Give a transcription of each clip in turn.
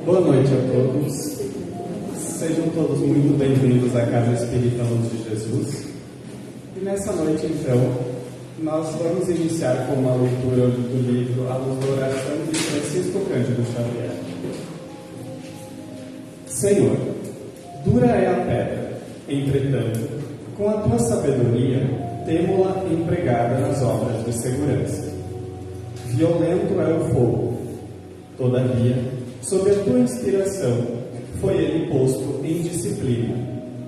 Boa noite a todos. Sejam todos muito bem-vindos à Casa Espírita Luz de Jesus. E nessa noite, então, nós vamos iniciar com uma leitura do livro A Luz da Oração de Francisco Cândido Xavier. Senhor, dura é a pedra, entretanto, com a tua sabedoria, temo-la empregada nas obras de segurança. Violento é o fogo, todavia, sob a tua inspiração, foi ele posto em disciplina,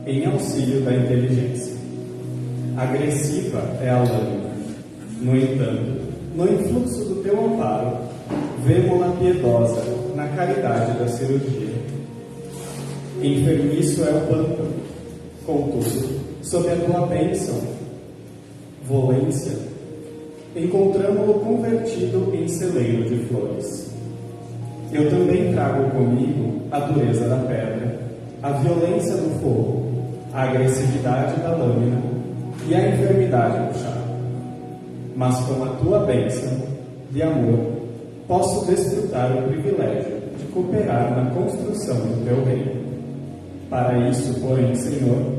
em auxílio da inteligência. Agressiva é a lâmina. No entanto, no influxo do teu amparo, vemo-la piedosa na caridade da cirurgia. Enfermiço é o pântano, contudo, sob a tua bênção, volência, encontramo-lo convertido em celeiro de flores. Eu também trago comigo a dureza da pedra, a violência do fogo, a agressividade da lâmina e a enfermidade do chá. Mas com a tua bênção de amor, posso desfrutar o privilégio de cooperar na construção do teu reino. Para isso, porém, Senhor,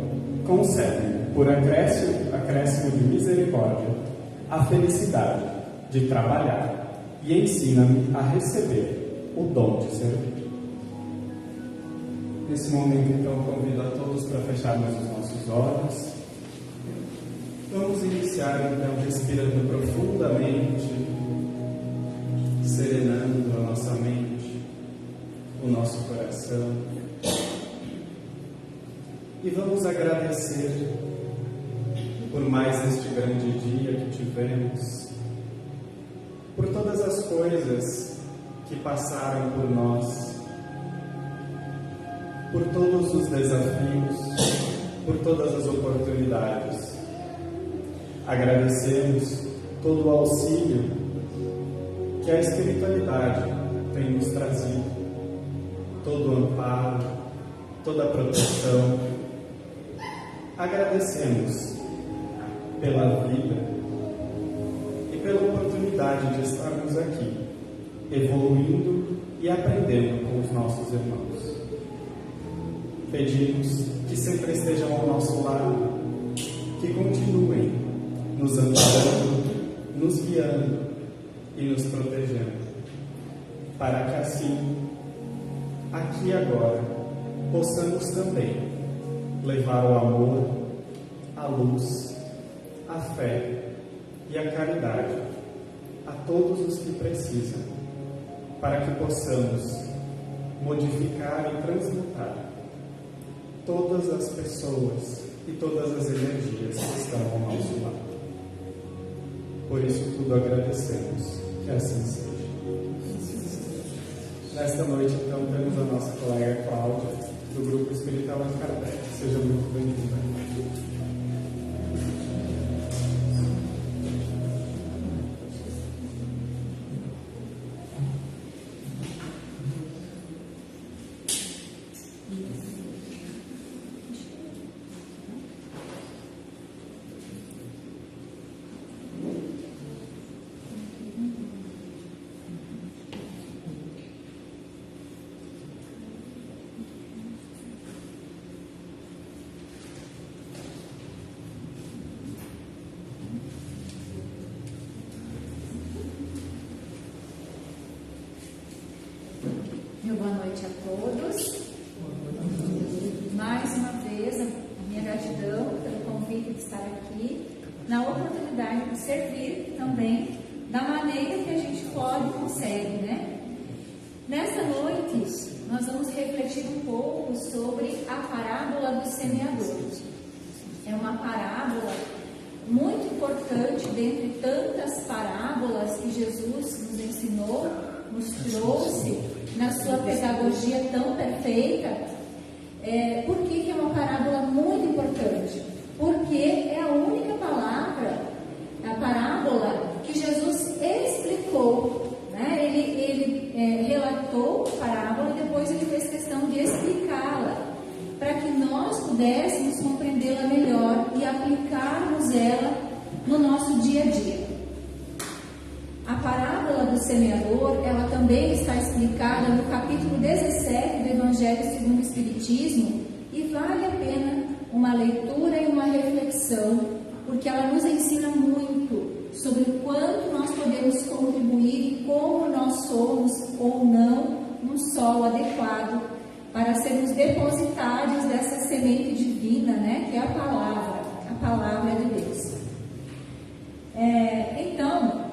concede-me, por acréscimo de misericórdia, a felicidade de trabalhar e ensina-me a receber o dom de servir. Nesse momento, então, convido a todos para fecharmos os nossos olhos. Vamos iniciar, então, respirando profundamente, serenando a nossa mente, o nosso coração. E vamos agradecer por mais este grande dia que tivemos, por todas as coisas que passaram por nós, por todos os desafios, por todas as oportunidades. Agradecemos todo o auxílio que a espiritualidade tem nos trazido, todo o amparo, toda a proteção. Agradecemos pela vida e pela oportunidade de estarmos aqui, evoluindo e aprendendo com os nossos irmãos. Pedimos que sempre estejam ao nosso lado, que continuem nos amparando, nos guiando e nos protegendo, para que assim, aqui e agora, possamos também levar o amor, a luz, a fé e a caridade a todos os que precisam, para que possamos modificar e transmutar todas as pessoas e todas as energias que estão ao nosso lado. Por isso tudo agradecemos, que assim seja. Nesta noite, então, temos a nossa colega Cláudia, do Grupo Espírita Allan Kardec. Seja muito bem-vinda. Boa noite a todos. Mais uma vez, a minha gratidão pelo convite de estar aqui, na oportunidade de servir também da maneira que a gente pode e consegue, né? Nessa noite, nós vamos refletir um pouco sobre a parábola do semeador. É uma parábola muito importante dentre tantas parábolas que Jesus nos ensinou, nos trouxe na sua pedagogia tão perfeita. Por que é uma parábola muito importante? Porque é a única palavra, a parábola, que Jesus explicou, né? Ele relatou a parábola e depois ele fez questão de explicá-la, para que nós pudéssemos compreendê-la melhor e aplicarmos ela no nosso dia a dia. A parábola do semeador, ela também também está explicada no capítulo 17 do Evangelho segundo o Espiritismo, e vale a pena uma leitura e uma reflexão, porque ela nos ensina muito sobre o quanto nós podemos contribuir e como nós somos ou não um solo adequado para sermos depositários dessa semente divina, né, que é a palavra de Deus. Então,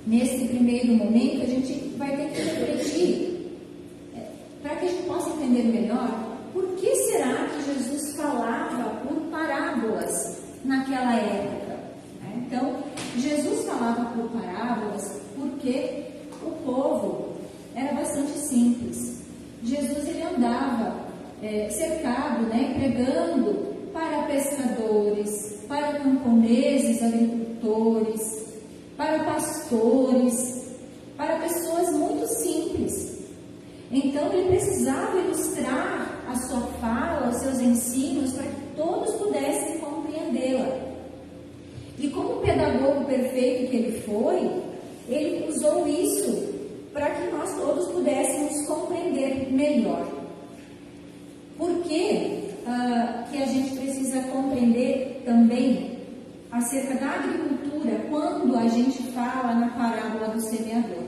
nesse primeiro momento, a gente vai ter que refletir, para que a gente possa entender melhor, por que será que Jesus falava por parábolas naquela época? Então, Jesus falava por parábolas porque o povo era bastante simples. Jesus ele andava cercado, pregando para pescadores, para camponeses, agricultores, para pastores, para pessoas muito simples. Então ele precisava ilustrar a sua fala, os seus ensinos, para que todos pudessem compreendê-la. E como pedagogo perfeito que ele foi, ele usou isso para que nós todos pudéssemos compreender melhor. Por que a gente precisa compreender também acerca da agricultura quando a gente fala na parábola do semeador?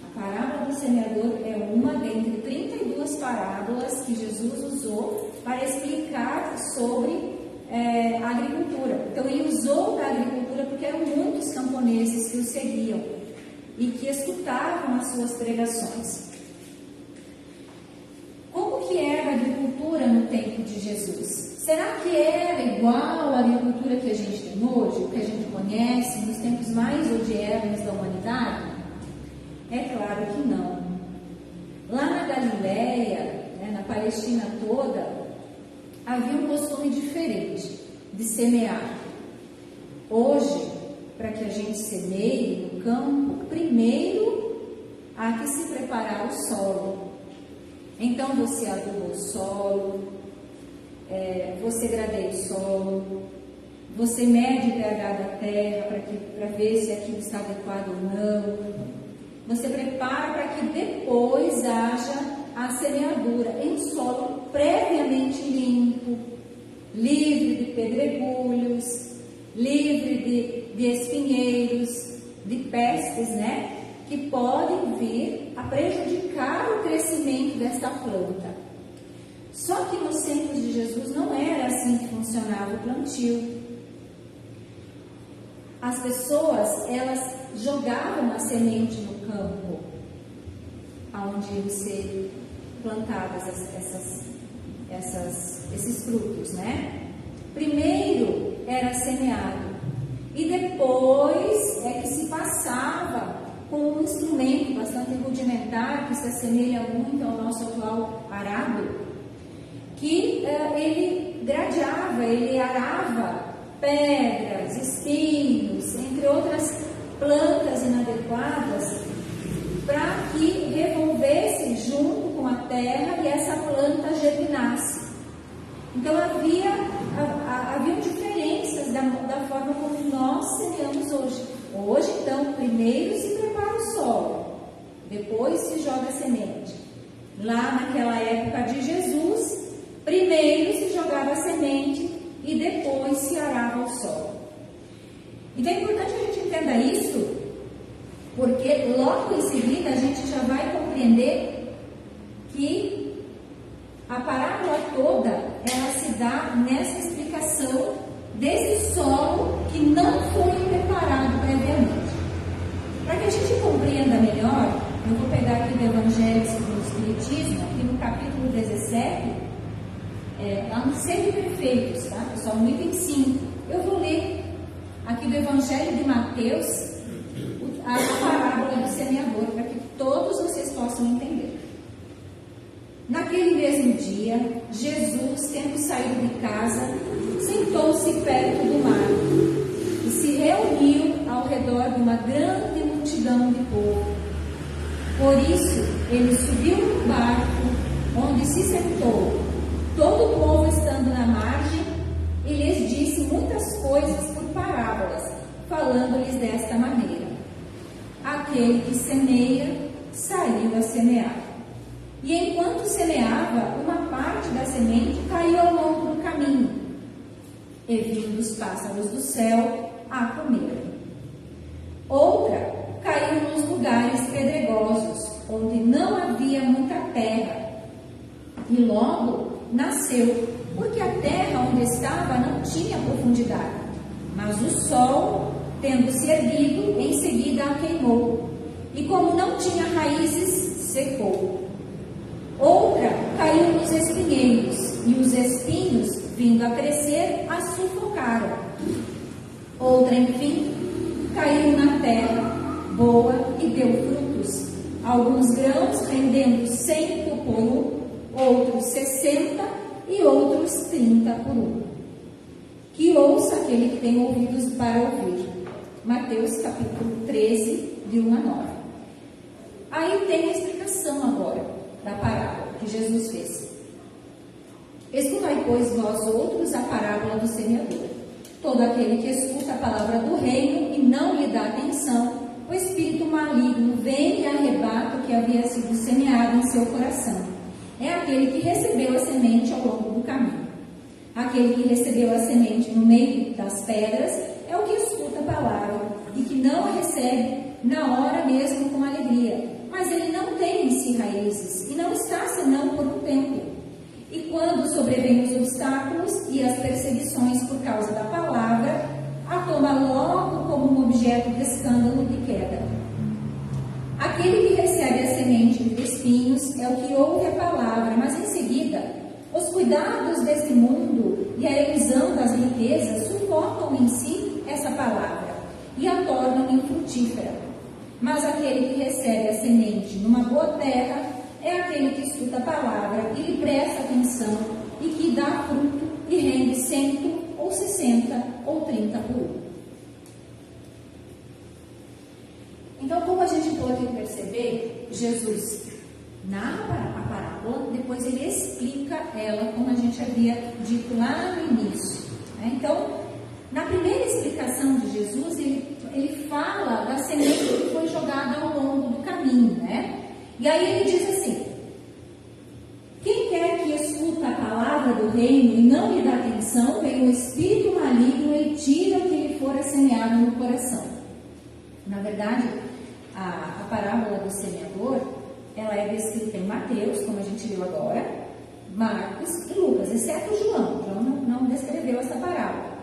A parábola do semeador é uma dentre 32 parábolas que Jesus usou para explicar sobre a agricultura. Então ele usou da agricultura porque eram muitos camponeses que o seguiam e que escutavam as suas pregações. Como que era a agricultura no tempo de Jesus? Será que era igual à agricultura que a gente tem hoje, o que a gente conhece nos tempos mais odiernos da humanidade? É claro que não. Lá na Galileia, na Palestina toda, havia um costume diferente de semear. Hoje, para que a gente semeie no campo, primeiro há que se preparar o solo. Então você aduba o solo, você gradeia o solo, você mede o pH da terra para ver se aquilo está adequado ou não. Você prepara para que depois haja a semeadura em solo previamente limpo, livre de pedregulhos, livre de espinheiros, de pestes, que podem vir a prejudicar o crescimento desta planta. Só que nos tempos de Jesus não era assim que funcionava o plantio. As pessoas, elas jogavam a semente no campo, onde iam ser plantadas esses frutos, Primeiro era semeado e depois é que se passava com um instrumento bastante rudimentar que se assemelha muito ao nosso atual arado, que ele gradeava, ele arava pedras, espinhos, entre outras plantas inadequadas, para que revolvesse junto com a terra e essa planta germinasse. Então haviam diferenças da forma como nós semeamos hoje. Hoje, então, primeiro se prepara o solo, depois se joga a semente. Lá naquela época de Jesus, primeiro se jogava a semente e depois se arava o solo. Então é importante que a gente entenda isso, porque logo em seguida a gente já vai compreender que a parábola toda, ela se dá nessa explicação desse solo que não foi preparado previamente. Para que a gente compreenda melhor, eu vou pegar aqui do Evangelho segundo o Espiritismo, aqui no capítulo 17, lá no Sede Perfeitos, tá, pessoal? No item 5. Eu vou ler aqui do Evangelho de Mateus a parábola do semeador, para que todos vocês possam entender. Naquele mesmo dia, Jesus, tendo saído de casa, sentou-se perto do mar e se reuniu ao redor de uma grande multidão de povo. Por isso, ele subiu no barco, onde se sentou, todo o povo estando na margem, e lhes disse muitas coisas por parábolas, falando-lhes desta maneira: aquele que semeia saiu a semear. E enquanto semeava, uma parte da semente caiu ao longo do caminho, e vindo os pássaros do céu a comer. Outra caiu nos lugares pedregosos, onde não havia muita terra, e logo nasceu, porque a terra onde estava não tinha profundidade. Mas o sol, tendo se erguido, em seguida a queimou, e como não tinha raízes, secou. Outra caiu nos espinheiros, e os espinhos, vindo a crescer, a sufocaram. Outra, enfim, caiu na terra boa e deu frutos, alguns grãos rendendo 100 por um, outros 60 e outros 30 por um. Que ouça aquele que tem ouvidos para ouvir. Mateus capítulo 13, de 1 a 9. Aí tem a explicação agora da parábola que Jesus fez. Escutai, pois, vós outros a parábola do semeador. Todo aquele que escuta a palavra do reino e não lhe dá atenção, o espírito maligno vem e arrebata o que havia sido semeado em seu coração. É aquele que recebeu a semente ao longo do caminho. Aquele que recebeu a semente no meio das pedras é o que escuta a palavra e que não a recebe na hora mesmo com alegria, mas ele não tem em si raízes e não está senão por um tempo. E quando sobrevêm os obstáculos e as perseguições por causa da palavra, a toma logo como um objeto de escândalo e de queda. Aquele que recebe a semente de espinhos é o que ouve a palavra, mas em seguida os cuidados desse mundo e a ilusão das riquezas sufocam em si essa palavra e a tornam infrutífera. Mas aquele que recebe a semente numa boa terra é aquele que escuta a palavra e lhe presta atenção e que dá fruto e rende 100 ou 60 ou 30 por um. Então, como a gente pode perceber, Jesus narra a parábola, depois ele explica ela, como a gente havia dito lá no início. Então, na primeira explicação de Jesus, ele fala da semente que foi jogada ao longo do caminho, né? E aí ele diz assim: quem quer que escuta a palavra do reino e não lhe dá atenção, vem o espírito maligno e tira o que lhe fora semeado no coração. Na verdade, a parábola do semeador, ela é descrita em Mateus, como a gente viu agora, Marcos e Lucas, exceto João. João não descreveu essa parábola.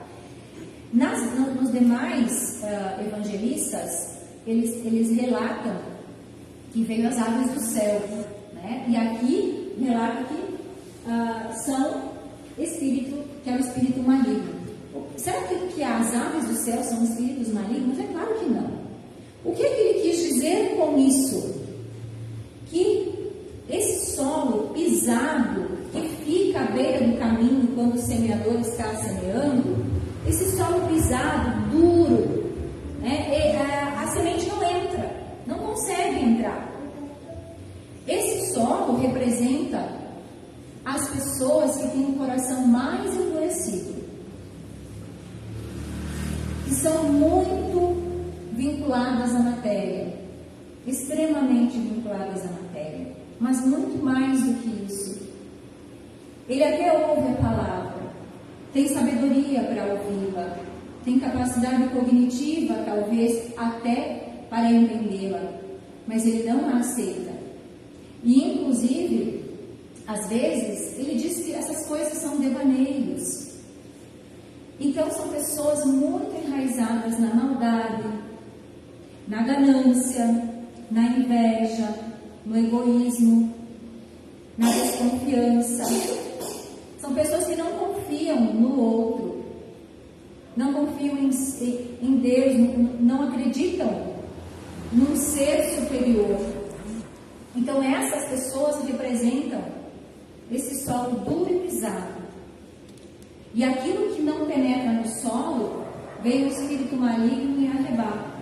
Nos demais evangelistas, eles relatam que veio as aves do céu, né? E aqui relata que são espírito, que é o espírito maligno. Será que as aves do céu são espíritos malignos? É claro que não. O que ele quis dizer com isso? Que esse solo pisado, que fica à beira do caminho quando o semeador está semeando, esse solo pisado, duro, né? A semente não entra, não consegue entrar. Esse solo representa as pessoas que têm um coração mais endurecido, que são muito vinculadas à matéria, extremamente vinculadas à matéria, mas muito mais do que isso. Ele até ouve a palavra, tem sabedoria para ouvi-la, tem capacidade cognitiva, talvez, até para entendê-la, mas ele não a aceita. E, inclusive, às vezes, ele diz que essas coisas são devaneios. Então, são pessoas muito enraizadas na maldade, na ganância, na inveja, no egoísmo, na desconfiança. São pessoas que não confiam no outro, não confiam em Deus, não acreditam num ser superior. Então, essas pessoas representam esse solo duro e pisado. E aquilo que não penetra no solo, vem o espírito maligno e arrebata.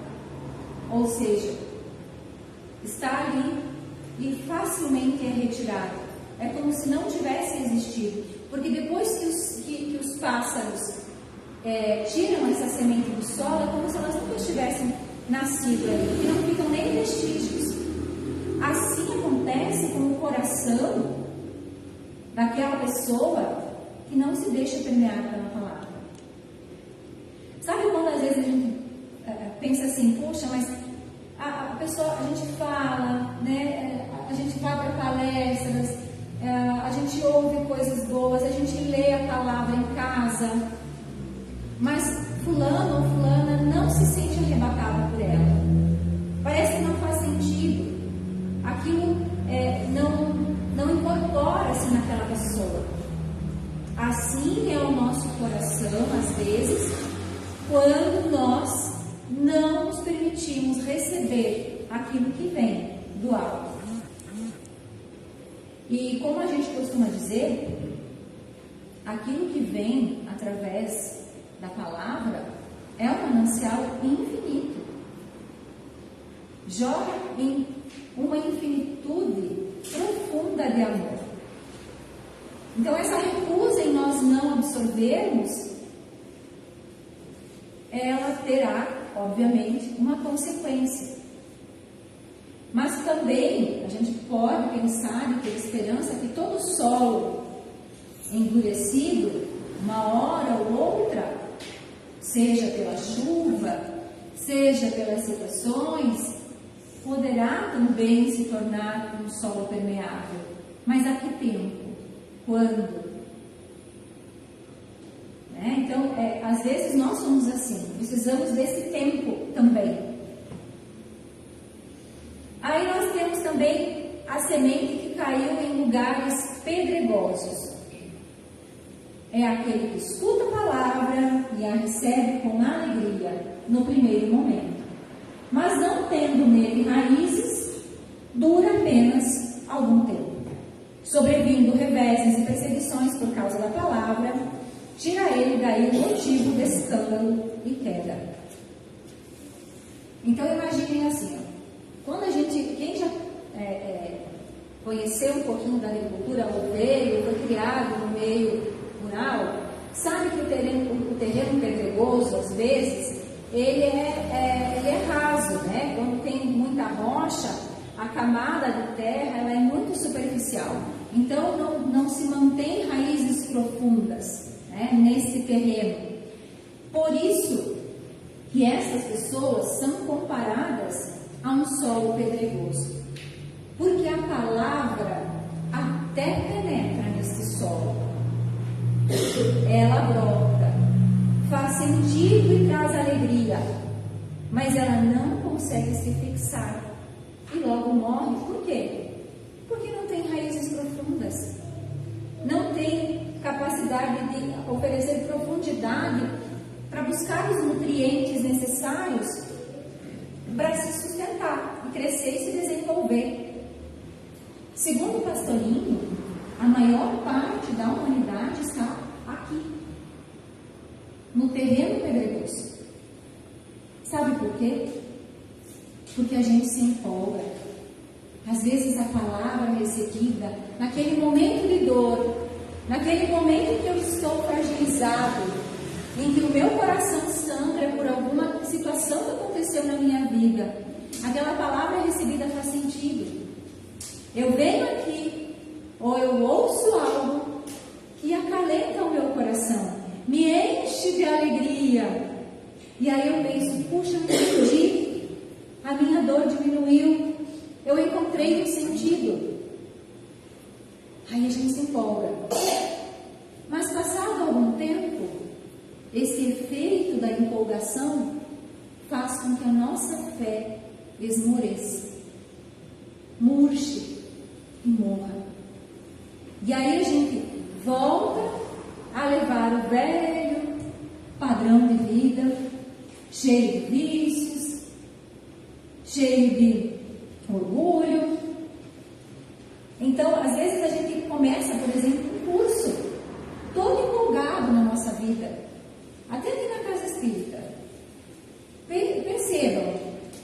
Ou seja, está ali e facilmente é retirado. É como se não tivesse existido. Porque depois que os pássaros tiram essa semente do solo, é como se elas nunca tivessem nascido ali. E não ficam nem vestígios. As acontece com o coração daquela pessoa que não se deixa permear pela palavra? Sabe quando às vezes a gente pensa assim, poxa, mas a pessoa, a gente fala, né? A gente vai para palestras, a gente ouve coisas boas, a gente lê a palavra em casa, mas fulano ou fulana não se sente arrebatada por ela. Parece que não faz sentido. Aquilo não incorpora-se naquela pessoa. Assim é o nosso coração, às vezes, quando nós não nos permitimos receber aquilo que vem do alto. E como a gente costuma dizer, aquilo que vem através da palavra é um manancial infinito. Joga em uma infinitude profunda de amor. Então essa recusa em nós não absorvermos, ela terá, obviamente, uma consequência. Mas também a gente pode pensar e ter esperança que todo solo endurecido, uma hora ou outra, seja pela chuva, seja pelas situações, poderá também se tornar um solo permeável. Mas a que tempo? Quando? Né? Então, às vezes nós somos assim, precisamos desse tempo também. Aí nós temos também a semente que caiu em lugares pedregosos. É aquele que escuta a palavra e a recebe com alegria no primeiro momento, mas não tendo nele raízes, dura apenas algum tempo. Sobrevindo reveses e perseguições por causa da palavra, tira ele daí o motivo de escândalo e queda. Então imaginem assim, quando quem já conheceu um pouquinho da agricultura, ou veio, foi criado no meio rural, sabe que o terreno pedregoso, às vezes, ele é raso, né? Quando tem muita rocha, a camada de terra ela é muito superficial. Então, não se mantém raízes profundas, né, nesse terreno. Por isso que essas pessoas são comparadas a um solo pedregoso. Porque a palavra até penetra nesse solo. Ela brota, faz sentido e traz alegria, mas ela não consegue se fixar e logo morre. Por quê? Porque não tem raízes profundas, não tem capacidade de oferecer profundidade para buscar os nutrientes necessários para se sustentar e crescer e se desenvolver. Segundo o Pastorinho, a maior parte da humanidade está aqui, no terreno pedregoso. Sabe por quê? Porque a gente se empolga. Às vezes a palavra recebida, naquele momento de dor, naquele momento que eu estou fragilizado, em que o meu coração sangra por alguma situação que aconteceu na minha vida, aquela palavra recebida faz sentido. Eu venho aqui, ou eu ouço algo que acalenta o meu coração, me enche de alegria. E aí eu penso, puxa, eu entendi, a minha dor diminuiu, eu encontrei um sentido. Aí a gente se empolga. Mas passado algum tempo, esse efeito da empolgação faz com que a nossa fé esmoreça, murche e morra. E aí a gente volta a levar o velho padrão de vida, cheio de vícios, cheio de orgulho. Então, às vezes a gente começa, por exemplo, um curso, todo empolgado na nossa vida, até aqui na casa espírita. Percebam,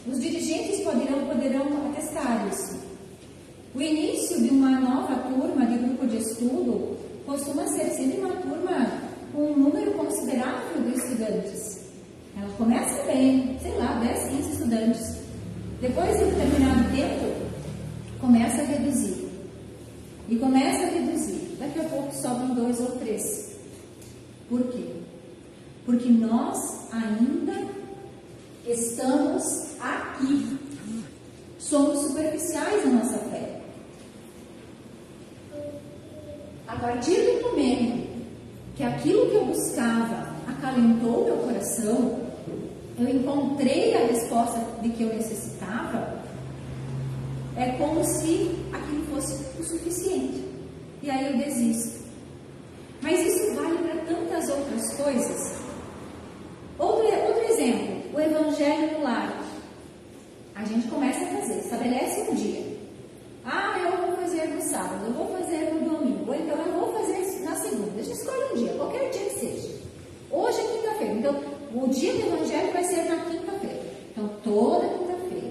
os dirigentes poderão atestar isso. O início de uma nova turma de grupo de estudo costuma ser sempre uma turma com um número considerável de estudantes. Ela começa bem, sei lá, 10, 15 estudantes. Depois de um determinado tempo, começa começa a reduzir. E começa a reduzir. Daqui a pouco sobram 2 ou 3. Por quê? Porque nós ainda estamos aqui. Somos superficiais na nossa fé. A partir do momento que aquilo que eu buscava acalentou meu coração, eu encontrei a resposta de que eu necessitava, é como se aquilo fosse o suficiente. E aí eu desisto. Mas isso vale para tantas outras coisas. Outro exemplo, o Evangelho no lar. A gente começa a fazer, estabelece um dia. Eu vou fazer no sábado, eu vou fazer no domingo, ou então eu vou fazer na segunda. A gente escolhe um dia, qualquer dia que seja. Hoje é quinta-feira, então o dia do Evangelho vai ser na quinta-feira. Então toda quinta-feira,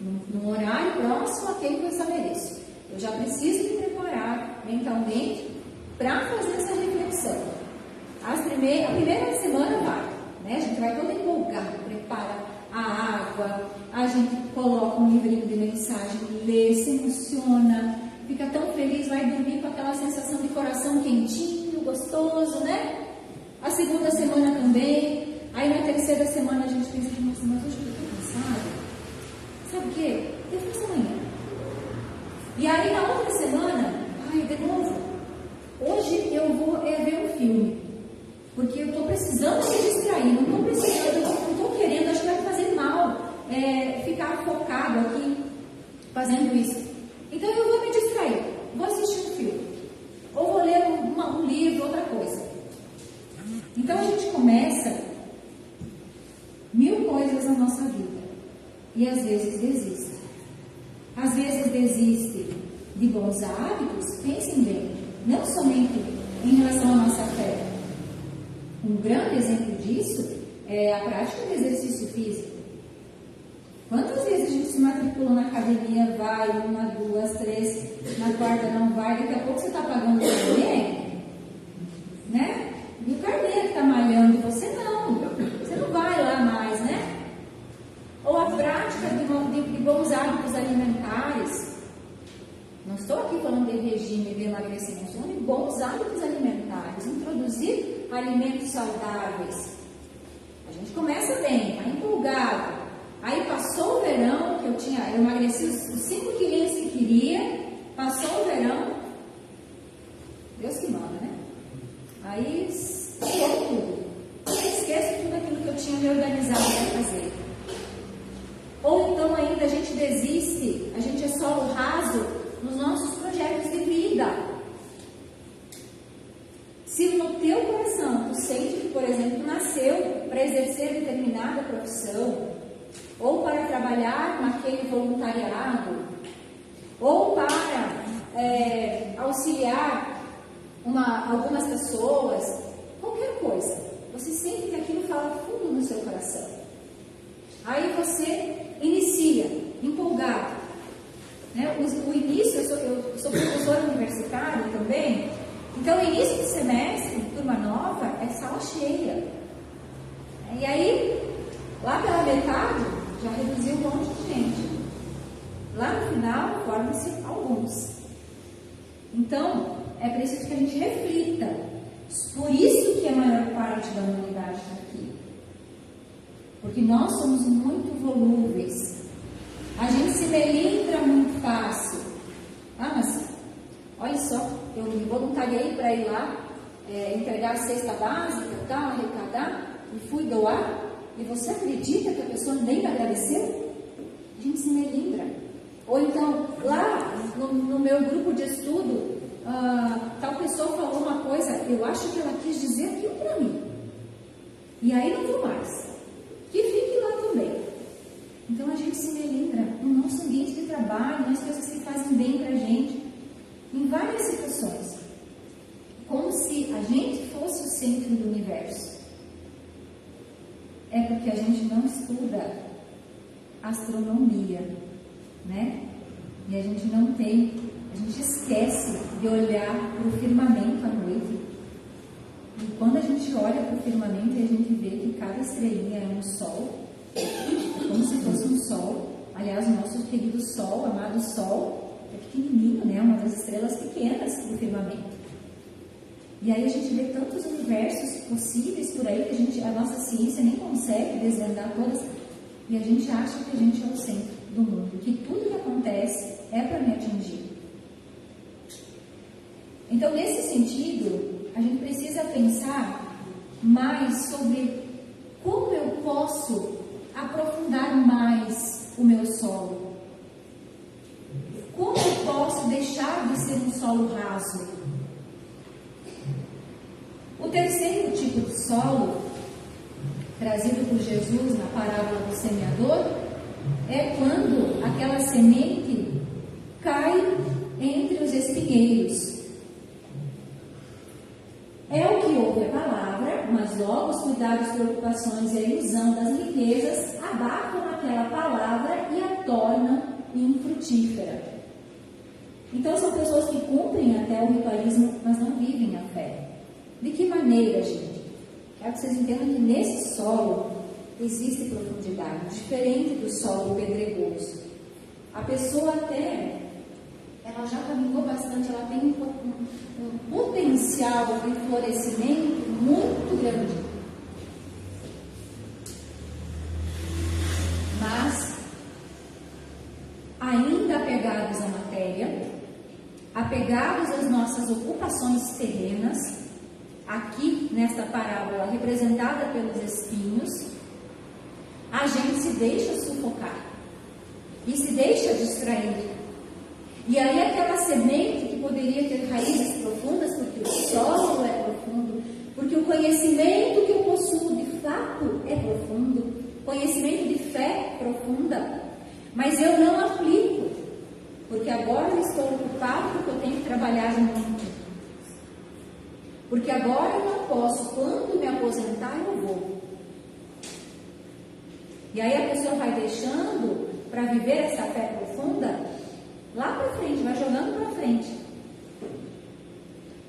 num horário próximo àquele que eu estabeleço, eu já preciso me preparar mentalmente para fazer essa reflexão. A primeira semana vai, né? A gente vai todo empolgado, prepara a água, a gente coloca um livrinho de mensagem, lê, se emociona, fica tão feliz, vai dormir com aquela sensação de coração quentinho, gostoso, né? A segunda semana também. Aí na terceira semana a gente pensa, nossa, mas hoje eu estou cansada. Sabe o quê? Depois amanhã. E aí na outra semana, de novo, hoje eu vou ver um filme, porque eu estou precisando me distrair, não estou querendo, acho que vai fazer mal ficar focado aqui fazendo isso. Então eu vou me distrair, vou assistir um filme, ou vou ler um livro, outra coisa. Então a gente começa 1000 coisas na nossa vida e às vezes desiste. Às vezes desiste de bons hábitos, pensem bem, não somente em relação à nossa fé. Um grande exemplo disso é a prática de exercício físico. Quantas vezes a gente se matricula na academia, vai, 1, 2, 3, na quarta não vai, daqui a pouco você está pagando o carnê, né? E o carnê que está malhando, você não vai lá mais, né? Ou a prática de bons hábitos alimentares. Não estou aqui falando de regime, de emagrecimento, estou falando de bons hábitos alimentares, introduzir alimentos saudáveis. A gente começa bem, está empolgado. Aí passou o verão, que eu emagreci os 5 quilinhos que queria, passou o verão, Deus que manda, né? Aí esqueço tudo. Esqueço tudo aquilo que eu tinha me organizado para fazer. Ou então ainda a gente desiste, a gente é solo raso nos nossos projetos de vida. Se no teu coração tu sente que, por exemplo, tu nasceu para exercer determinada profissão, ou para trabalhar naquele voluntariado, ou para auxiliar algumas pessoas, qualquer coisa, você sente que aquilo fala fundo no seu coração. Aí você inicia, empolgado. Né? O início, eu sou professora universitária também, então o início do semestre, turma nova, é sala cheia. E aí, lá pela metade, já reduziu um monte de gente. Lá no final, formam-se alguns. Então, é preciso que a gente reflita. Por isso que a maior parte da humanidade está aqui. Porque nós somos muito volúveis. A gente se melindra muito fácil. Mas, olha só, eu me voluntariei para ir lá entregar a cesta básica, arrecadar, e fui doar. E você acredita que a pessoa nem agradeceu? A gente se melindra. Ou então, lá no meu grupo de estudo, tal pessoa falou uma coisa, eu acho que ela quis dizer aquilo para mim. E aí não vou mais. Que fique lá também. Então a gente se melindra no nosso ambiente de trabalho, nas coisas que fazem bem para a gente, em várias situações. Como se a gente fosse o centro do universo. É porque a gente não estuda astronomia, né? E a gente esquece de olhar para o firmamento à noite. E quando a gente olha para o firmamento, a gente vê que cada estrelinha é um sol, como se fosse um sol. A Aliás, o nosso querido Sol, amado Sol, é pequenininho, né? Uma das estrelas pequenas do firmamento. E aí a gente vê tantos universos possíveis por aí que a nossa ciência nem consegue desvendar todas. E a gente acha que a gente é o centro do mundo, que tudo que acontece é para me atingir. Então, nesse sentido, a gente precisa pensar mais sobre como eu posso aprofundar mais o meu solo. Como eu posso deixar de ser um solo raso? O terceiro tipo de solo, trazido por Jesus na parábola do semeador, é quando aquela semente cai entre os espinheiros. É o que ouve a palavra, mas logo os cuidados, preocupações e a ilusão das riquezas abafam aquela palavra e a tornam infrutífera. Então são pessoas que cumprem até o ritualismo, mas não vivem a fé. De que maneira, gente? Quero que vocês entendam que nesse solo existe profundidade, diferente do solo pedregoso. A pessoa até, ela já caminhou bastante, ela tem um potencial de florescimento muito grande. Mas, ainda apegados à matéria, apegados às nossas ocupações terrenas, aqui nesta parábola representada pelos espinhos, a gente se deixa sufocar e se deixa distrair. E aí aquela semente que poderia ter raízes profundas, porque o solo é profundo, porque o conhecimento que eu possuo de fato é profundo, conhecimento de fé profunda, mas eu não aplico, porque agora eu estou ocupado porque eu tenho que trabalhar muito. Porque agora eu não posso, quando me aposentar eu vou. E aí a pessoa vai deixando para viver essa fé profunda lá para frente, vai jogando para frente.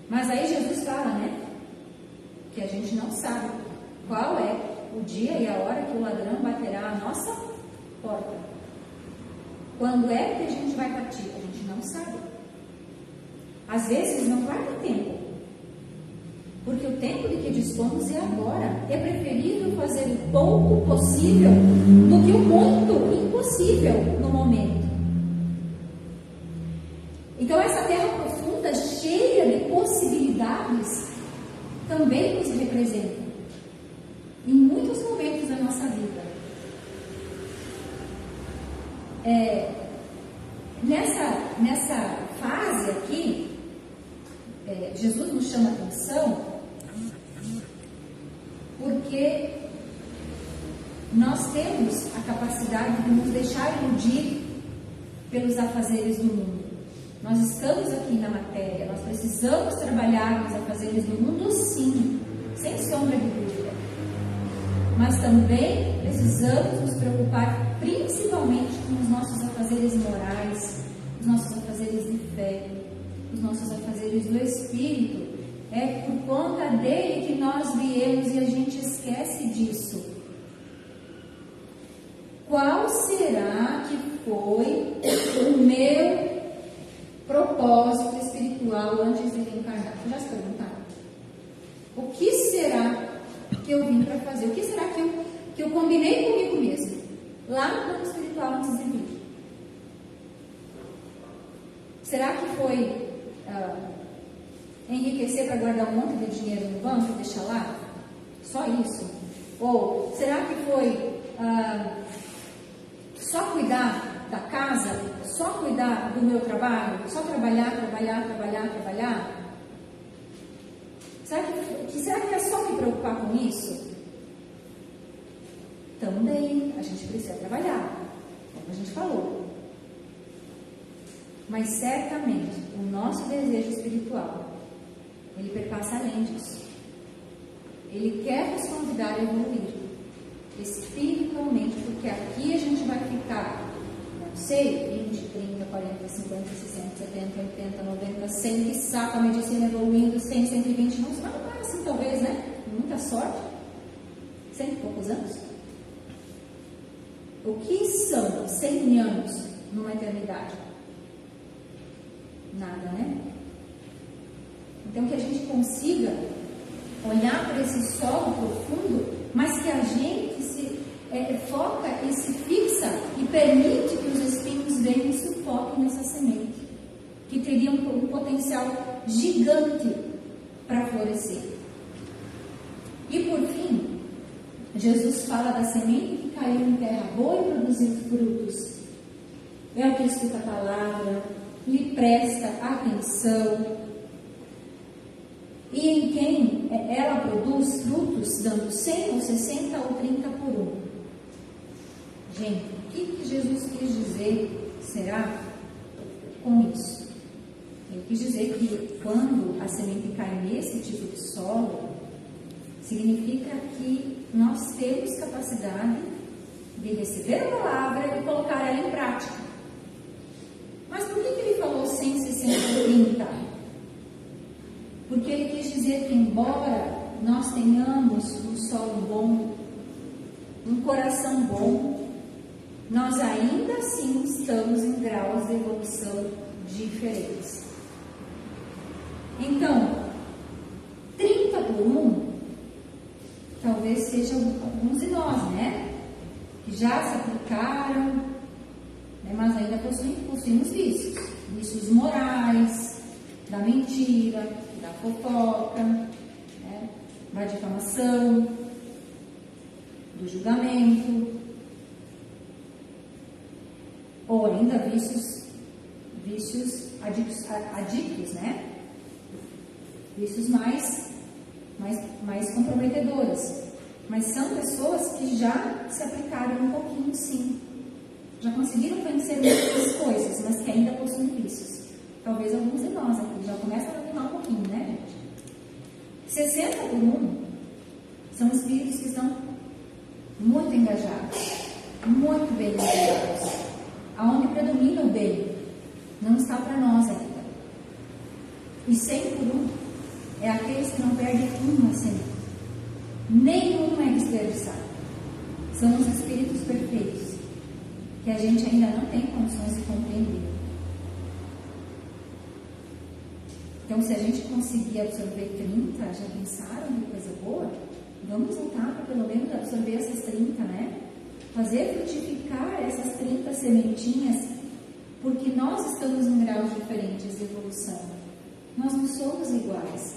Mas aí Jesus fala, né? Que a gente não sabe qual é o dia e a hora que o ladrão baterá a nossa porta. Quando é que a gente vai partir? A gente não sabe. Às vezes não vai ter tempo. Porque o tempo de que dispomos é agora. É preferível fazer o pouco possível do que o muito impossível no momento. Então essa terra profunda, cheia de possibilidades, também nos representa em muitos momentos da nossa vida. Nessa fase aqui, Jesus nos chama a atenção porque nós temos a capacidade de nos deixar iludir pelos afazeres do mundo. Nós estamos aqui na matéria, nós precisamos trabalhar nos afazeres do mundo, sim, sem sombra de dúvida. Mas também precisamos nos preocupar principalmente com os nossos afazeres morais, os nossos afazeres de fé, os nossos afazeres do Espírito. É por conta dele que nós viemos e a gente esquece disso. Qual será que foi o meu propósito espiritual antes de reencarnar? Vocês já se perguntaram? O que será que eu vim para fazer? O que será que eu combinei comigo mesmo lá no plano espiritual antes de vir? Será que foi enriquecer para guardar um monte de dinheiro no banco e deixar lá? Só isso? Ou será que foi só cuidar da casa? Só cuidar do meu trabalho? Só trabalhar? Será que é só me preocupar com isso? Também a gente precisa trabalhar, como a gente falou. Mas certamente o nosso desejo espiritual, ele perpassa além disso. Ele quer nos convidar a evoluir espiritualmente, porque aqui a gente vai ficar, não sei, 20, 30, 40, 50, 60, 70, 80, 90, 100, que saco a medicina evoluindo, 100, 120, não vai assim talvez, né? Muita sorte, 100 e poucos anos. O que são 100 anos numa eternidade? Nada, né? Então que a gente consiga olhar para esse solo profundo, mas que a gente se foca e se fixa e permite que os Espíritos venham e sufoquem nessa semente, que teria um potencial gigante para florescer. E por fim, Jesus fala da semente que caiu em terra boa e produziu frutos. É o que escuta a palavra, lhe presta atenção, e em quem ela produz frutos, dando 100 ou 60 ou 30 por um. Gente, o que Jesus quis dizer, será, com isso? Ele quis dizer que quando a semente cai nesse tipo de solo, significa que nós temos capacidade de receber a palavra e colocar ela em prática. Mas por que ele falou 100, 60 ou 30? Porque ele quis dizer que, embora nós tenhamos um solo bom, um coração bom, nós ainda assim estamos em graus de evolução diferentes. Então, 30 por 1, talvez sejam alguns de nós, né? Que já se aplicaram, né? Mas ainda possuímos vícios. Vícios morais, da mentira, da fofoca, né, da difamação, do julgamento, ou ainda vícios adictos, né? Vícios mais comprometedores. Mas são pessoas que já se aplicaram um pouquinho, sim. Já conseguiram vencer muitas coisas, mas que ainda possuem vícios. Talvez alguns de nós aqui já começam a dominar um pouquinho, né, gente? 60 por 1 são espíritos que estão muito engajados, muito bem engajados. Aonde predomina o bem, não está para nós ainda. E 100 por 1 é aqueles que não perdem uma semente. Nenhuma é desperdiçada. São os espíritos perfeitos, que a gente ainda não tem condições de compreender. Então, se a gente conseguir absorver 30, já pensaram que coisa boa? Vamos lutar para pelo menos absorver essas 30, né? Fazer frutificar essas 30 sementinhas, porque nós estamos em graus diferentes de evolução. Nós não somos iguais.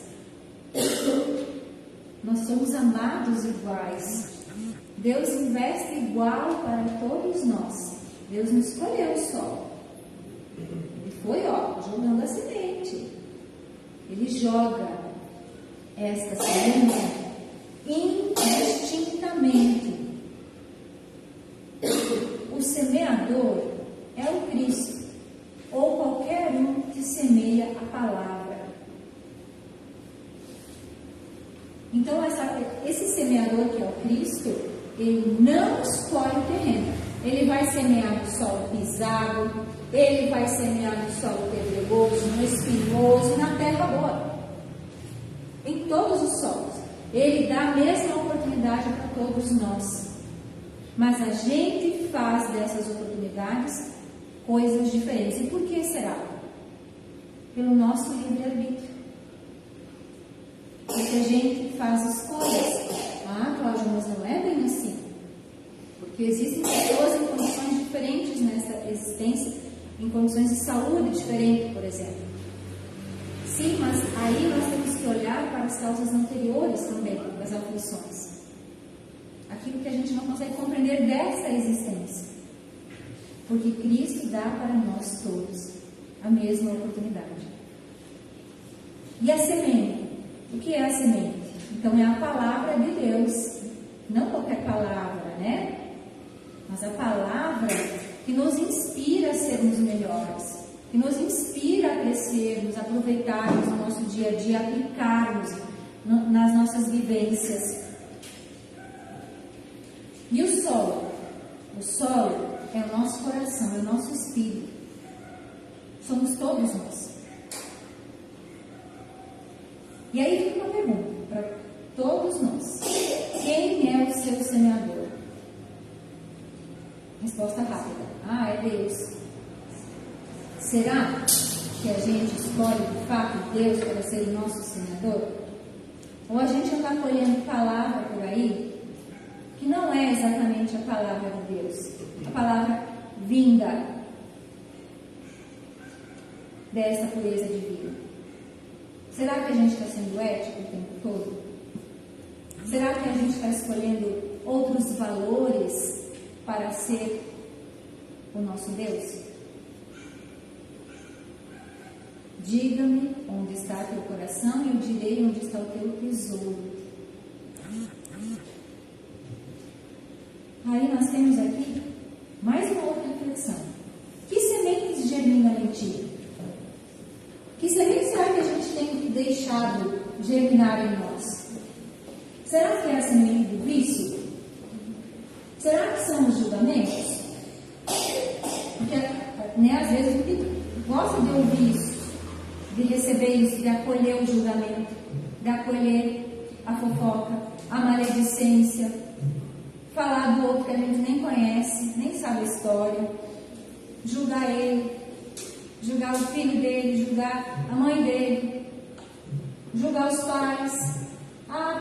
Nós somos amados iguais. Deus investe igual para todos nós. Deus não escolheu só. Ele foi, jogando a semente. Ele joga esta semente indistintamente. O semeador é o Cristo, ou qualquer um que semeia a palavra. Então, esse semeador que é o Cristo, ele não escolhe o terreno. Ele vai semear no solo pisado, ele vai semear no solo pedregoso, no espinhoso, na terra boa. Em todos os solos. Ele dá a mesma oportunidade para todos nós. Mas a gente faz dessas oportunidades coisas diferentes. E por que será? Pelo nosso livre-arbítrio. Porque a gente faz escolhas. Ah, Cláudia, mas não é bem assim. Porque existem pessoas em condições diferentes nessa existência, em condições de saúde diferentes, por exemplo. Sim, mas aí nós temos que olhar para as causas anteriores também das aflições. Aquilo que a gente não consegue compreender dessa existência. Porque Cristo dá para nós todos a mesma oportunidade. E a semente? O que é a semente? Então é a palavra de Deus. Não qualquer palavra, né? Mas a palavra que nos inspira a sermos melhores. Que nos inspira a crescermos, a aproveitarmos o nosso dia a dia, aplicarmos nas nossas vivências. E o solo? O solo é o nosso coração, é o nosso espírito. Somos todos nós. E aí fica uma pergunta para todos nós. Quem é o seu semeador? Resposta rápida. É Deus. Será que a gente escolhe de fato Deus para ser o nosso Senhor? Ou a gente está colhendo palavra por aí que não é exatamente a palavra de Deus, a palavra vinda dessa pureza divina? Será que a gente está sendo ético o tempo todo? Será que a gente está escolhendo outros valores para ser o nosso Deus? Diga-me onde está teu coração e eu direi onde está o teu tesouro. Aí nós temos aqui mais uma outra reflexão. Que sementes germinam em ti? Que sementes será que a gente tem deixado germinar em nós? Será que é a semente do vício? Será que são os julgamentos? Porque, às vezes, a gente gosta de ouvir isso, de receber isso, de acolher o julgamento, de acolher a fofoca, a maledicência, falar do outro que a gente nem conhece, nem sabe a história, julgar ele, julgar o filho dele, julgar a mãe dele, julgar os pais.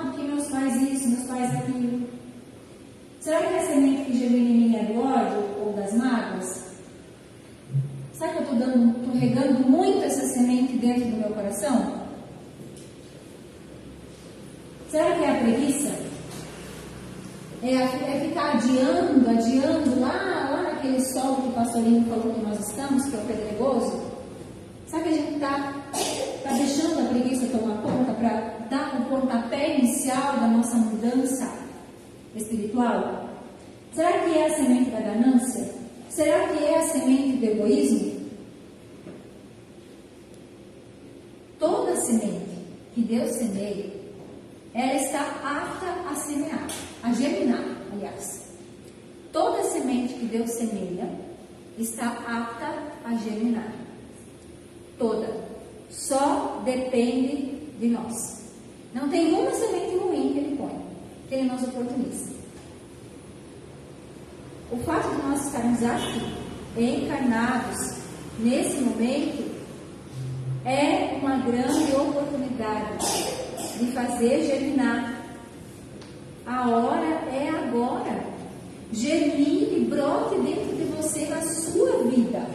Porque meus pais isso, meus pais aquilo. Será que a semente que germina em mim é do ódio ou das mágoas? Será que eu estou regando muito essa semente dentro do meu coração? Será que é a preguiça? É ficar adiando lá naquele sol que o pastorinho falou que nós estamos, que é o pedregoso? Será que a gente está deixando a preguiça tomar conta para dar o pontapé inicial da nossa mudança espiritual? Será que é a semente da ganância? Será que é a semente do egoísmo? Toda semente que Deus semeia, ela está apta a semear, a germinar, aliás. Toda semente que Deus semeia está apta a germinar. Toda. Só depende de nós. Não tem uma semente ruim que Ele põe, que Ele nos oportuniza. O fato de nós estarmos aqui, encarnados, nesse momento, é uma grande oportunidade de fazer germinar. A hora é agora. Germine, brote dentro de você, na sua vida.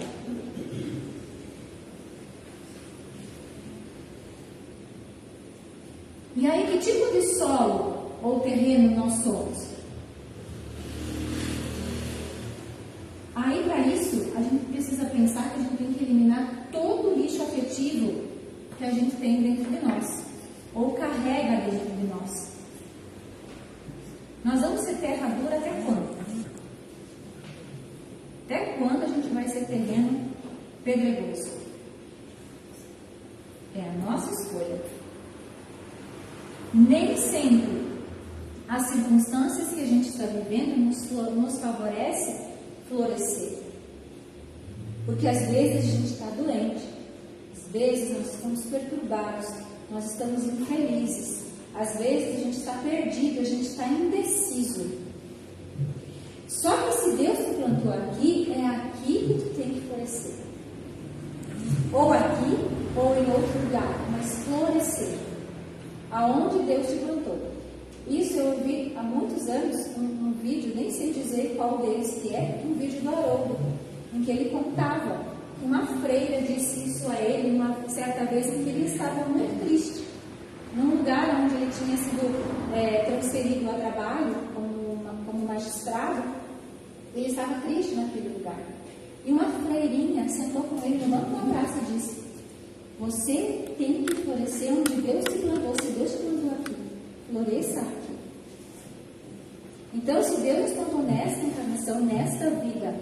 E aí, que tipo de solo ou terreno nós somos? Aí, para isso, a gente precisa pensar que a gente tem que eliminar todo o lixo afetivo que a gente tem dentro de nós, ou carrega dentro de nós. Nós vamos ser terra dura até quando? Até quando a gente vai ser terreno pedregoso? É a nossa escolha. Nem sempre as circunstâncias que a gente está vivendo nos favorece florescer. Porque às vezes a gente está doente, às vezes nós estamos perturbados, nós estamos infelizes, às vezes a gente está perdido, a gente está indeciso. Só que se Deus te plantou aqui, é aqui que tu tem que florescer. Ou aqui, ou em outro lugar, mas florescer. Aonde Deus te plantou. Isso eu ouvi há muitos anos num vídeo, nem sei dizer qual deles que é, um vídeo do Haroldo, em que ele contava que uma freira disse isso a ele uma certa vez em que ele estava muito triste, num lugar onde ele tinha sido transferido a trabalho como magistrado. Ele estava triste naquele lugar. E uma freirinha sentou com ele, levando um abraço e disse: você tem que florescer onde Deus te plantou. Se Deus te plantou aqui, floresça aqui. Então, se Deus nos plantou nesta encarnação, nesta vida,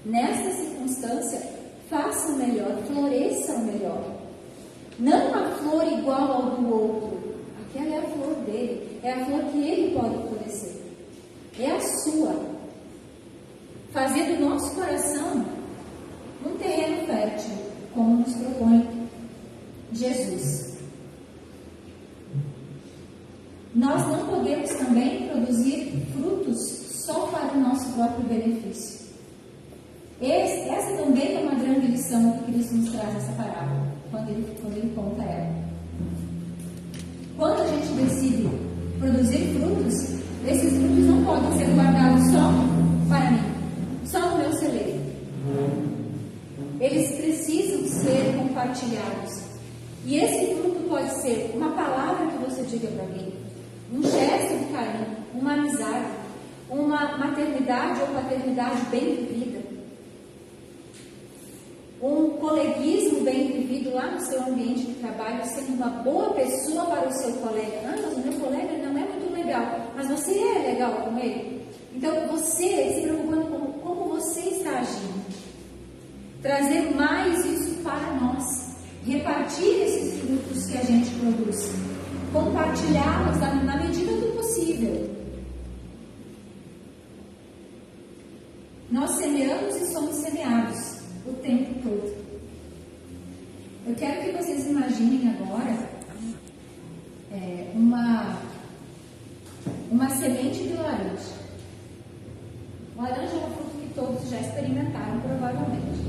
nesta circunstância, faça o melhor, floresça o melhor. Não a flor igual ao do outro. Aquela é a flor dele, é a flor que ele pode florescer. É a sua. Fazer do nosso coração um terreno fértil, como nos propõe Jesus. Nós não podemos também produzir frutos só para o nosso próprio benefício. semeia é uma grande lição que Cristo nos traz nessa parábola, quando ele conta ela. Quando a gente decide produzir frutos, esses frutos não podem ser guardados só para mim, só no meu celeiro. Eles precisam ser compartilhados. E esse fruto pode ser uma palavra que você diga para alguém, um gesto de carinho, uma amizade, uma maternidade ou paternidade bem vivida, um coleguismo bem vivido lá no seu ambiente de trabalho, sendo uma boa pessoa para o seu colega. Ah, mas o meu colega não é muito legal, mas você é legal com ele? Então, você se preocupando com como você está agindo. Trazer mais isso para nós. Repartir esses frutos que a gente produz. Compartilhá-los na medida do possível. Nós semeamos e somos semeados o tempo todo. Eu quero que vocês imaginem agora uma semente de laranja. Laranja é um fruto que todos já experimentaram, provavelmente.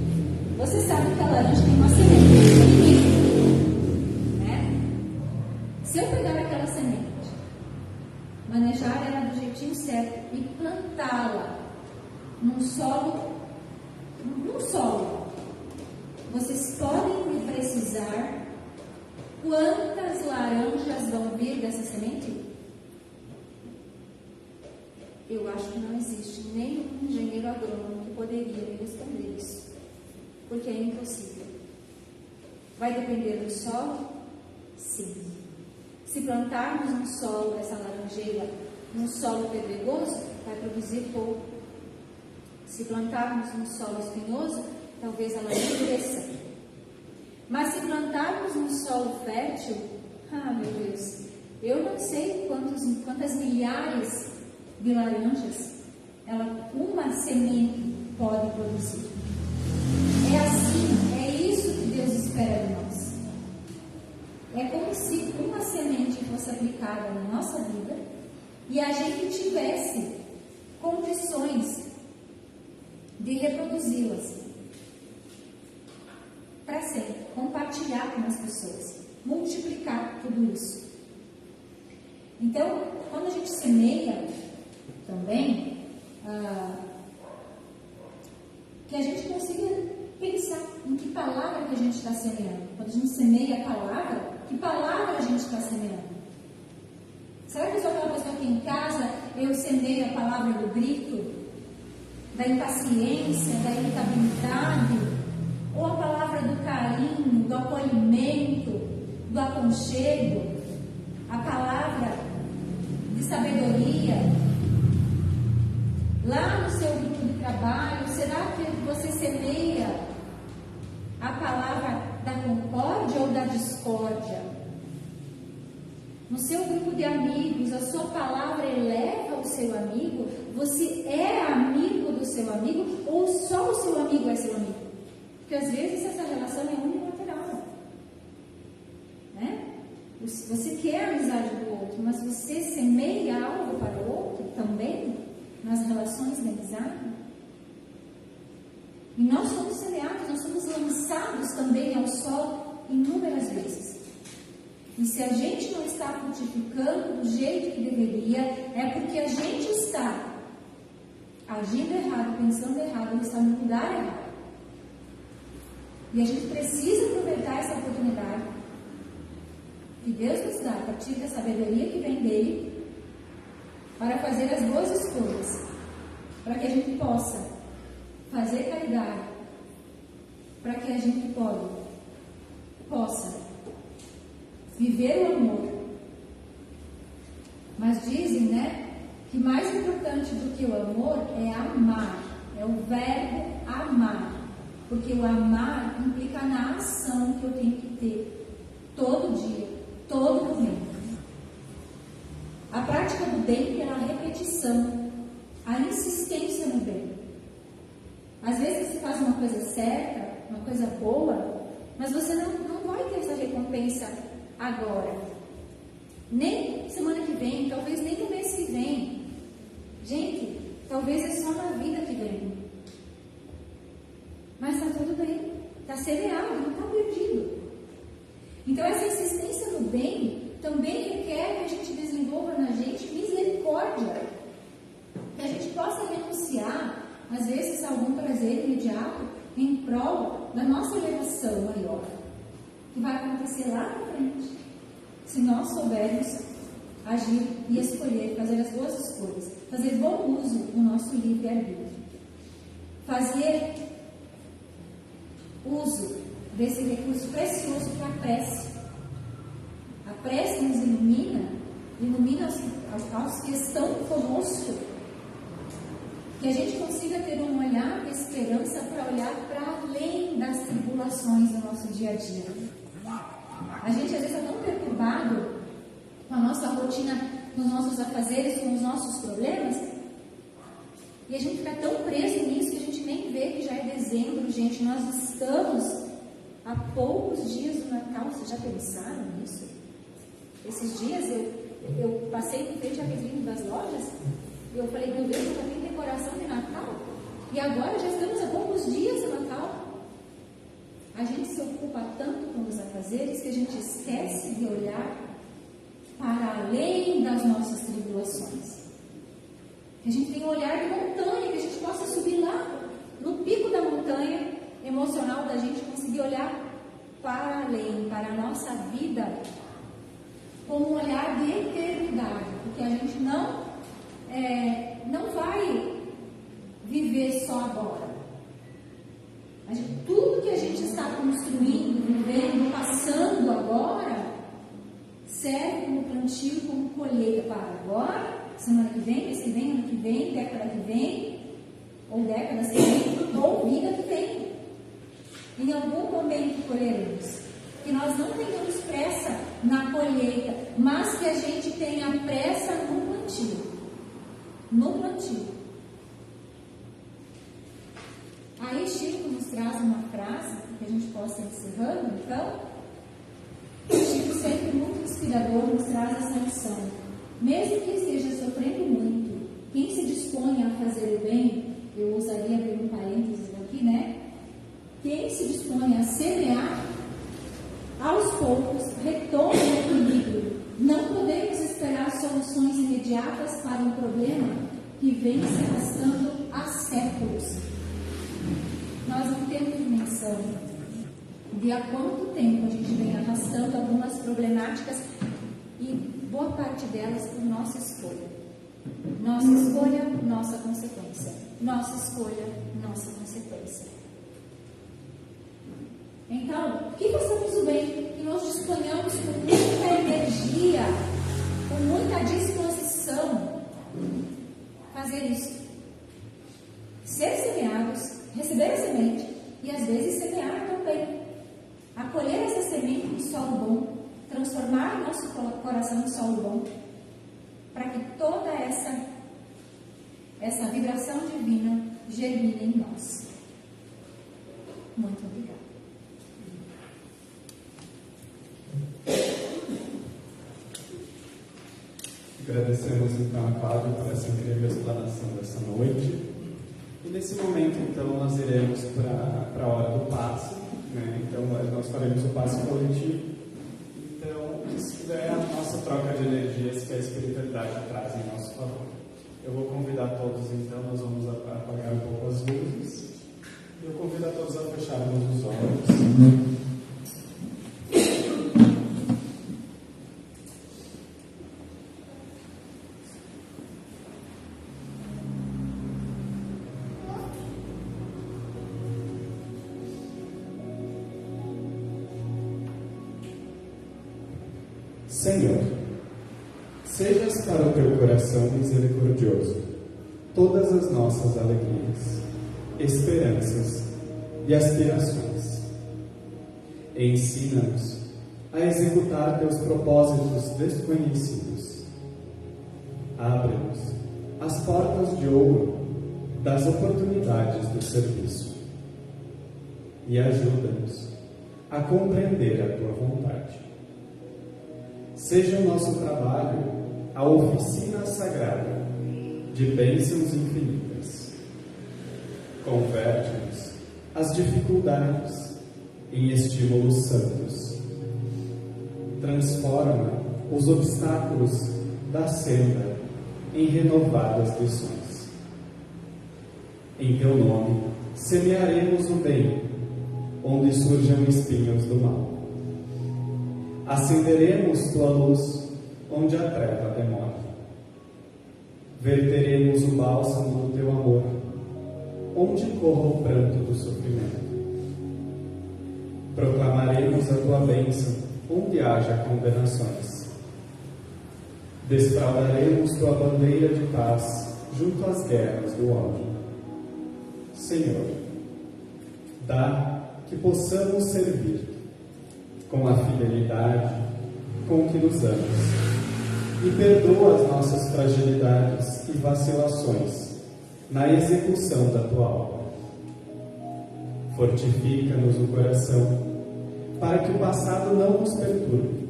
Você sabe que a laranja tem uma semente pequenininha, né? Se eu pegar aquela semente, manejar ela do jeitinho certo e plantá-la num solo, vocês podem me precisar quantas laranjas vão vir dessa semente? Eu acho que não existe nenhum engenheiro agrônomo que poderia me responder isso, porque é impossível. Vai depender do solo? Sim. Se plantarmos no solo essa laranjeira, num solo pedregoso, vai produzir pouco. Se plantarmos no solo espinhoso, talvez ela não cresça. Mas se plantarmos no solo fértil, meu Deus, eu não sei quantas milhares de laranjas uma semente pode produzir. É assim, é isso que Deus espera de nós. É como se uma semente fosse aplicada na nossa vida e a gente tivesse condições de reproduzi-las para sempre, compartilhar com as pessoas, multiplicar tudo isso. Então, quando a gente semeia também, que a gente consiga pensar em que palavra que a gente está semeando. Quando a gente semeia a palavra, que palavra a gente está semeando? Será que eu sou aquela pessoa que em casa eu semeio a palavra do grito, da impaciência, da irritabilidade, ou a palavra do carinho, do acolhimento, do aconchego, a palavra de sabedoria? Lá no seu grupo de trabalho, será que você semeia a palavra da concórdia ou da discórdia? No seu grupo de amigos, a sua palavra eleva o seu amigo? Você é amigo do seu amigo ou só o seu amigo é seu amigo? Porque às vezes essa relação é unilateral, né? Você quer a amizade do outro, mas você semeia algo para o outro também nas relações de amizade? E nós somos semeados, nós somos lançados também ao sol inúmeras vezes. E se a gente não está frutificando do jeito que deveria, é porque a gente está agindo errado, pensando errado, está no lugar errado. E a gente precisa aproveitar essa oportunidade que Deus nos dá a partir da sabedoria que vem dele para fazer as boas escolhas, para que a gente possa fazer caridade, para que a gente possa viver o amor. Mas dizem, né, que mais importante do que o amor é amar, é o verbo amar. Porque o amar implica na ação que eu tenho que ter todo dia, todo momento. A prática do bem pela repetição, a insistência no bem. Às vezes você faz uma coisa certa, uma coisa boa, mas você não vai ter essa recompensa agora. Nem semana que vem, talvez nem no mês que vem. Gente, talvez é só na vida que vem. Mas está tudo semeado, não está perdido. Então essa insistência no bem também requer que a gente desenvolva na gente misericórdia, que a gente possa renunciar, às vezes, a algum prazer imediato em prol da nossa elevação maior, que vai acontecer lá na frente, se nós soubermos agir e escolher, fazer as boas escolhas, fazer bom uso do nosso livre-arbítrio, fazer uso desse recurso precioso que é a prece. A prece nos ilumina aos que estão conosco, que a gente consiga ter um olhar de esperança para olhar para além das tribulações do nosso dia a dia. A gente às vezes está tão perturbado com a nossa rotina, com os nossos afazeres, com os nossos problemas, e a gente fica tão preso nisso que a gente nem vê que já é dezembro, gente. Nós estamos a poucos dias do Natal. Vocês já pensaram nisso? Esses dias eu passei em frente à vitrine das lojas e eu falei, meu Deus, já tem decoração de Natal? E agora já estamos a poucos dias do Natal. A gente se ocupa tanto com os afazeres que a gente esquece de olhar para além das nossas tribulações. Que a gente tem um olhar de montanha, que a gente possa subir lá no pico da montanha emocional da gente, conseguir olhar para além, para a nossa vida, com um olhar de eternidade, porque a gente não vai viver só agora. Tudo que a gente está construindo, vivendo, passando agora, serve como plantio, como colheita para agora, semana que vem, mês que vem, ano que vem, década que vem, ou décadas que vem, ou vida que vem. Em algum momento colheremos. Que nós não tenhamos pressa na colheita, mas que a gente tenha pressa no plantio. No plantio. Aí Chico nos traz uma frase que a gente possa ir encerrando, então. Chico, sempre muito inspirador, nos traz essa lição. Mesmo que esteja sofrendo muito, quem se dispõe a fazer o bem, eu ousaria abrir um parênteses aqui, né? Quem se dispõe a semear, aos poucos retoma o equilíbrio. Não podemos esperar soluções imediatas para um problema que vem se arrastando há séculos. Nós não temos dimensão de há quanto tempo a gente vem arrastando algumas problemáticas e boa parte delas por nossa escolha. Nossa escolha, nossa consequência. Nossa escolha, nossa consequência. Então, que façamos o bem, que nós disponhamos com muita energia, com muita disposição, fazer isso. Ser semeados, receber a semente e às vezes semear também. Acolher essa semente em solo bom, transformar o nosso coração em solo bom, para que toda essa vibração divina germine em nós. Muito obrigada. Agradecemos então a Cláudia por essa incrível explanação dessa noite. E nesse momento, então, nós iremos para a hora do passe, né? Então, nós faremos o passe coletivo. Então, isso é a nossa troca de energias que a espiritualidade traz em nosso favor. Eu vou convidar todos, então, nós vamos apagar um pouco as luzes. Eu convido a todos a fecharmos os olhos. Senhor, sejas para o teu coração misericordioso todas as nossas alegrias, esperanças e aspirações. Ensina-nos a executar teus propósitos desconhecidos. Abre-nos as portas de ouro das oportunidades do serviço e ajuda-nos a compreender a tua vontade. Seja o nosso trabalho a oficina sagrada de bênçãos infinitas. Converte-nos as dificuldades em estímulos santos. Transforma os obstáculos da senda em renovadas lições. Em teu nome, semearemos o bem, onde surjam espinhos do mal. Acenderemos tua luz, onde a treva demora. Verteremos o bálsamo do teu amor, onde corra o pranto do sofrimento. Proclamaremos a tua bênção, onde haja condenações. Desfraldaremos tua bandeira de paz junto às guerras do ódio. Senhor, dá que possamos servir com a fidelidade com que nos amas, e perdoa as nossas fragilidades e vacilações na execução da tua obra. Fortifica-nos o coração, para que o passado não nos perturbe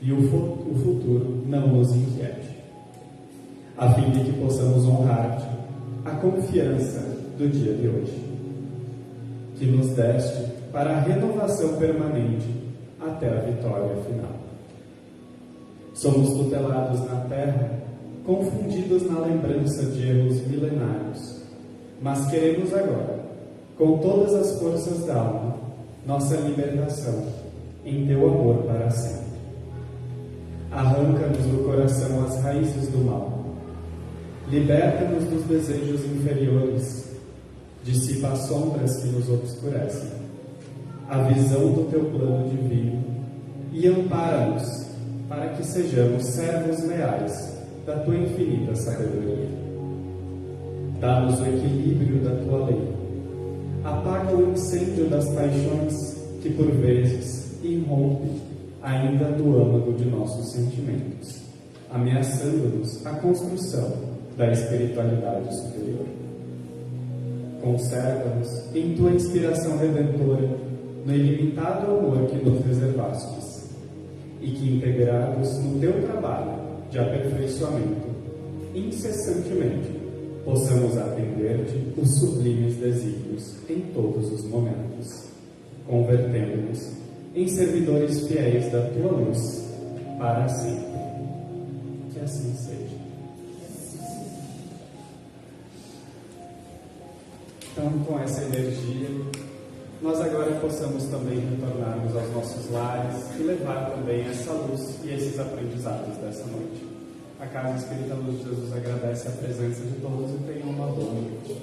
e o futuro não nos inquiete, a fim de que possamos honrar-te a confiança do dia de hoje, que nos deste para a renovação permanente até a vitória final. Somos tutelados na terra, confundidos na lembrança de erros milenários, mas queremos agora, com todas as forças da alma, nossa libertação em teu amor para sempre. Arranca-nos do coração as raízes do mal, liberta-nos dos desejos inferiores, dissipa as sombras que nos obscurecem, a visão do teu plano divino, e ampara-nos para que sejamos servos leais da tua infinita sabedoria. Dá-nos o equilíbrio da tua lei, apaga o incêndio das paixões que por vezes irrompe ainda no âmago de nossos sentimentos, ameaçando-nos a construção da espiritualidade superior. Conserva-nos em tua inspiração redentora, no ilimitado amor que nos reservastes, e que, integrados no teu trabalho de aperfeiçoamento, incessantemente possamos atender-te os sublimes desígnios em todos os momentos, convertendo-nos em servidores fiéis da tua luz para sempre. Que assim seja. Então, com essa energia, nós agora possamos também retornarmos aos nossos lares e levar também essa luz e esses aprendizados dessa noite. A Casa Espírita Luz de Jesus agradece a presença de todos e tenham uma boa noite.